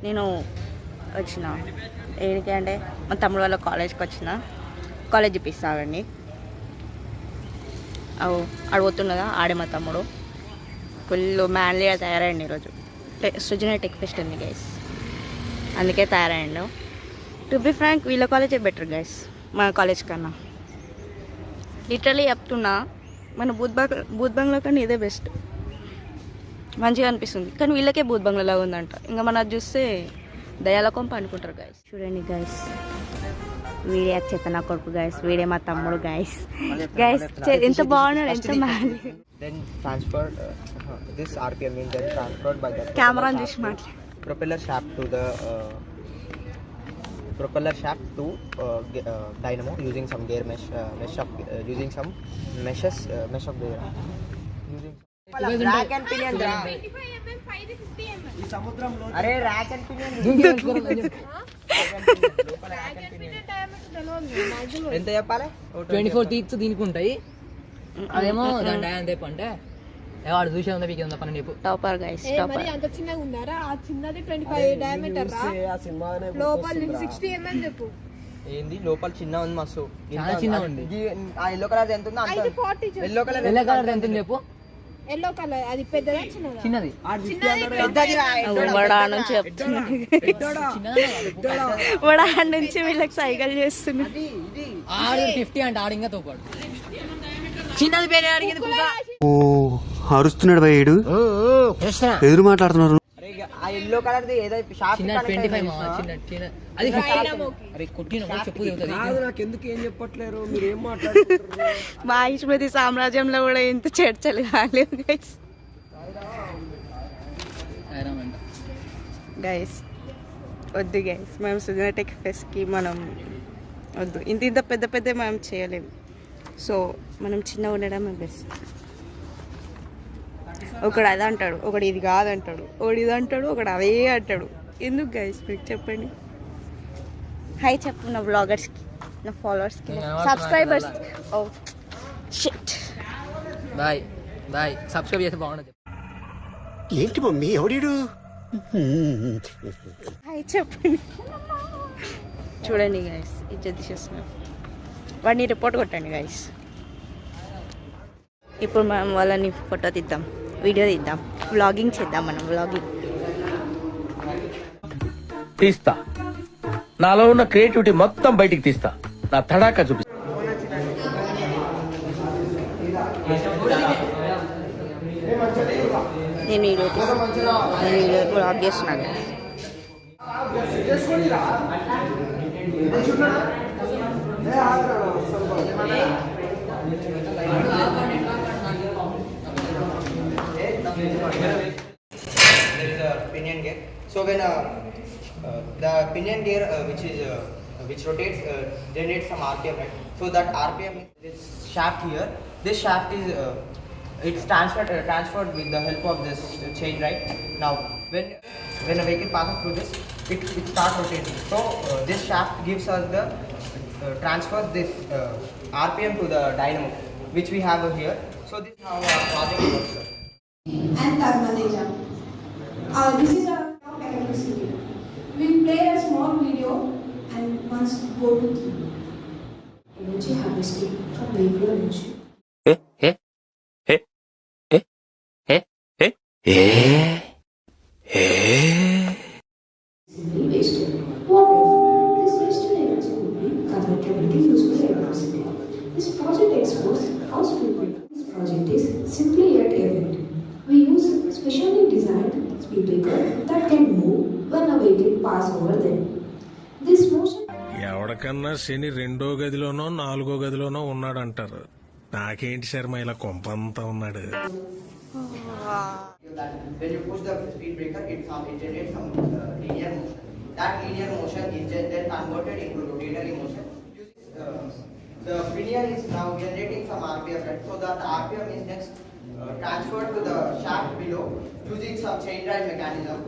నేను వచ్చిన ఏడికి అంటే మా తమ్ముడు వాళ్ళ కాలేజ్కి వచ్చిన. కాలేజ్ చూపిస్తానండి. అడుగుతున్నదా ఆడే మా తమ్ముడు ఫుల్ మ్యాన్లీగా తయారయ్యండి ఈరోజు. సృజన టెక్ ఫెస్ట్ ఉంది గైస్, అందుకే తయారయ్యండు. టు బి ఫ్రాంక్ వీళ్ళ కాలేజే బెటర్ గైస్ మన కాలేజ్ కన్నా. లిటరలీ చెప్తున్నా, మన బూత్ బంగ్లా కన్నా ఇదే బెస్ట్, మంచిగా అనిపిస్తుంది. కానీ వీళ్ళకే బూత్ బంగ్లాలాగా ఉందంట. ఇంకా మన చూస్తే దయాల కొంప అనుకుంటారు గైస్. చూడండి గైస్, వీడే చేతన కొడుకు గైస్, వీడే మా తమ్ముడు గైస్. గైస్ ఎంత బాగున్నాడు, ఎంత మ్యాన్. కెమెరా చూసి మాట్లాడు. propeller shaft to dynamo using some gear mesh of using some mesh of the using rack and pinion dra 25 samudramlo are rack and pinion ఎంత చెప్పాలి 24 తీర్చు దీనికి ఉంటాయి. అదేమో దాని డయాన్ తెప్ప అంటే వాడు చూసే ఉందా మీకు పని చెప్పు. Topper guys, topper. అంత చిన్నగా ఉందారా? ఆ చిన్నది 25 డయామీటర్ రా, లోపల 60 mm చెప్పు. ఏంది లోపల చిన్న ఉంది, మస్తు చాలా చిన్న ఉంది. ఆ ఎల్లో కలర్ ఎంత ఉందో అంత. ఎల్లో కలర్ ఎంత ఉంది చెప్పు. ఎల్లో కలర్ అది పెద్దదా చిన్నదా? చిన్నది. వడా నుంచి చెప్తున్నా, వడా నుంచి వీళ్ళకి సైకిల్ చేస్తున్నా. 50 అంటే ఆడింగా తోపాడు. చిన్నది పేరే అడిగింది. అరుస్తున్నాడు భయ్యుడు, ఎదురు మాట్లాడుతున్నారు. ఆ ఎల్లో కలర్ ది ఏదో షాప్ 25 అది అరే కొట్టిన చెప్పు నాకు ఎందుకు ఏం చెప్పట్లేరు, మీరు ఏం మాట్లాడుతున్నారు? మహిష్మతి సామ్రాజ్యంలో కూడా ఇంత చర్చలు కాలేవు గైస్. గైస్ వద్దు గైస్, మేము సుజన టెక్ ఫెస్ట్కి మనం వద్దు. ఇంత పెద్ద పెద్ద మనం చేయలేము. సో మనం చిన్నగా ఉండడమే బెస్ట్. ఒకడు అది అంటాడు, ఒకడు ఇది కాదంటాడు, ఒకడు ఇది అంటాడు, ఒకడు అవే అంటాడు. ఎందుకు గైస్ మీకు చెప్పండి. హాయ్ చెప్పు నా బ్లాగర్స్కి, నా ఫాలోవర్స్కి, subscribers. Oh shit, bye bye. Subscribe చేస్తే బాగుంటుంది. ఏంటి మమ్మీ ఎవడీడు? హాయ్ చెప్పండి. చూడండి గైస్, ఇజ్జత్ తీసేస్తున్నాం. వాడిని రిపోర్ట్ కొట్టండి గైస్. ఇప్పుడు మనం వాళ్ళని ఫోటో తీద్దాం, వీడియో తీద్దాం, వ్లాగింగ్ చేద్దాం. మనం వ్లాగింగ్ తీస్తా, నాలో ఉన్న క్రియేటివిటీ మొత్తం బయటికి తీస్తా, నా తడాకా చూపిస్తా. నేను వీడియో వ్లాగ్ చేస్తున్నాను. There is a pinion gear. So when the pinion gear which rotates generates some RPM, right? So that RPM is this shaft here. This shaft is it's transferred with the help of this chain, right? Now when a vehicle passes through this, it starts rotating. So this shaft gives us the transfers this RPM to the dynamo, which we have here. So this is how our project works, sir. And Tarmadeja. This is our electricity. We'll play a small video and once go to energy harvesting from vehicle emission. Simply wasted. What if this wasted energy would be converted into useful electricity? This project explores how speed. This project is simply yet evident. We use specially designed speed breaker that can move when a vehicle passes over them. This motion. ఎవడకన్నా శని 2వ గదిలోనో 4వ గదిలోనో ఉన్నాడంటారు. నాకేంటి శర్మ ఇలా కొంపంతా ఉన్నాడు. When you push the speed breaker, it generates some linear motion. That linear motion is then converted into rotatory motion. The pinion is now generating some RPM, right? So that the RPM is next transferred to the shaft below using some chain drive mechanism.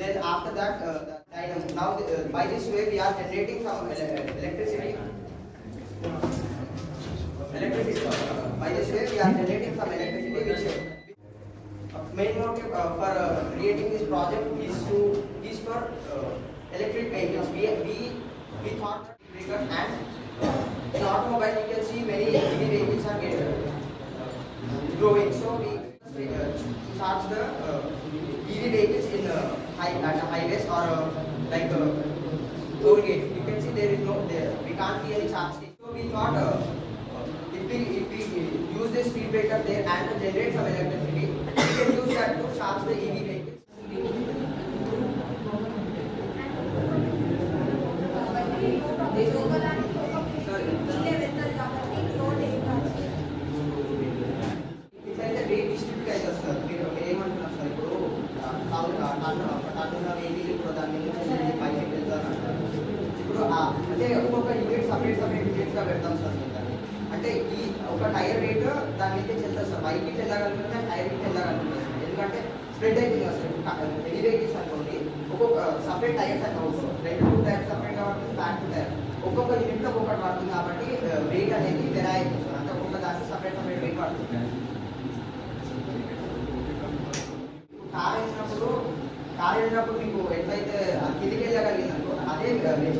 Then after that, the dynamo. Now by this way we are generating some electricity. By this way we are generating some electricity, which main motive for creating this project is for electric vehicles. We thought because and in automobile you can see many EV vehicles are getting growing. So we charge the EV vehicles in at the highways or like toll gate. You can see there is no there. We can't see any charge station. So we thought if we use this speed breaker there and to generate some electricity, we can use that to charge the EV vehicles. ఇట్లయితే rate distribute అవుతుంది sir. మీరు ఏమంటున్నారు sir? ఇప్పుడు టన్నుల vehicle ఇప్పుడు దాని నుంచి పైకి వెళ్తారు అంటారు. ఇప్పుడు అంటే ఒక్కొక్క యూనిట్ సపరేట్ యూనిట్స్గా పెడతాం సార్ దాన్ని. అంటే ఈ ఒక టైర్ రేట్ దాని మీద వెళ్తారు సార్. బైక్కి వెళ్ళగలుగుతుంది, టైర్కి వెళ్ళగలుగుతుంది. ఎందుకంటే స్ప్రెడ్ అవుతుంది సార్. హెవీ వెహికల్స్ అనుకోండి ఒక్కొక్క సపరేట్ టైర్స్ అని అవసరం. 2 టైర్స్ సపరేట్గా పడుతుంది, బ్యాక్ టు టైర్ ఒక్కొక్క యూనిట్లో ఒక్కొక్కటి పడుతుంది. కాబట్టి వెయిట్ అనేది వెరా అవుతుంది సార్. అంటే ఒక్కొక్క దానికి సపరేట్ వెయిట్ పడుతుంది. కార్ వేసినప్పుడు మీకు ఎట్లయితే కిందికి వెళ్ళగలిగింది అనుకో అదే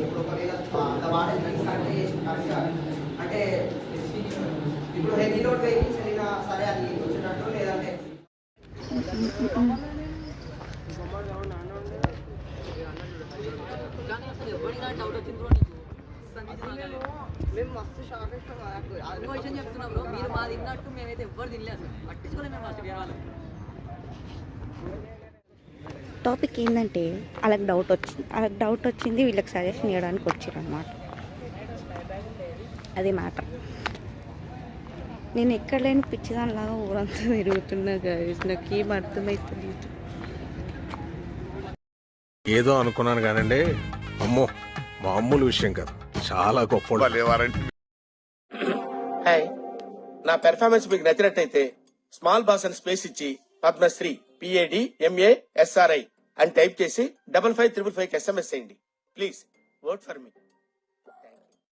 ఇప్పుడు ఒకవేళ అంత వాడే కరెక్ట్ చేసి కరెక్ట్గా అంటే ఇప్పుడు హెవీ లోడ్ వెహికల్స్ వెళ్ళినా సరే అది వచ్చేటట్టు లేదంటే కానీ అసలు ఎవరికి డౌట్ వచ్చింది బ్రో నీకు? మేము మస్తు షాక్ ఇస్తాం. ఇంకో విషయం చెప్తున్నా బ్రో, మీరు మా తిన్నట్టు మేమైతే ఎవ్వరు తినలేదు అసలు. పట్టించుకోలేదు మేము ఫస్ట్ వేరే వాళ్ళు. టాపిక్ ఏంటంటే వాళ్ళకి డౌట్ వచ్చింది వీళ్ళకి సజెషన్ ఇవ్వడానికి వచ్చారు అనమాట. అది మ్యాటర్. నేను ఎక్కడ లేని పిచ్చిదానిలాగా ఊరంతా తిరుగుతున్నా గైస్. నాకు ఏం అర్థమవుతుంది. ఏదో అనుకున్నాను కానండి, అమ్మో మామూలు విషయం కాదు, చాలా గొప్ప. హాయ్, నా పెర్ఫార్మెన్స్ మీకు నచ్చినట్టయితే స్మాల్ బాస్ అని స్పేస్ ఇచ్చి పద్మశ్రీ PADMASRI అని టైప్ చేసి 5555 SMS చేయండి. Please vote for me.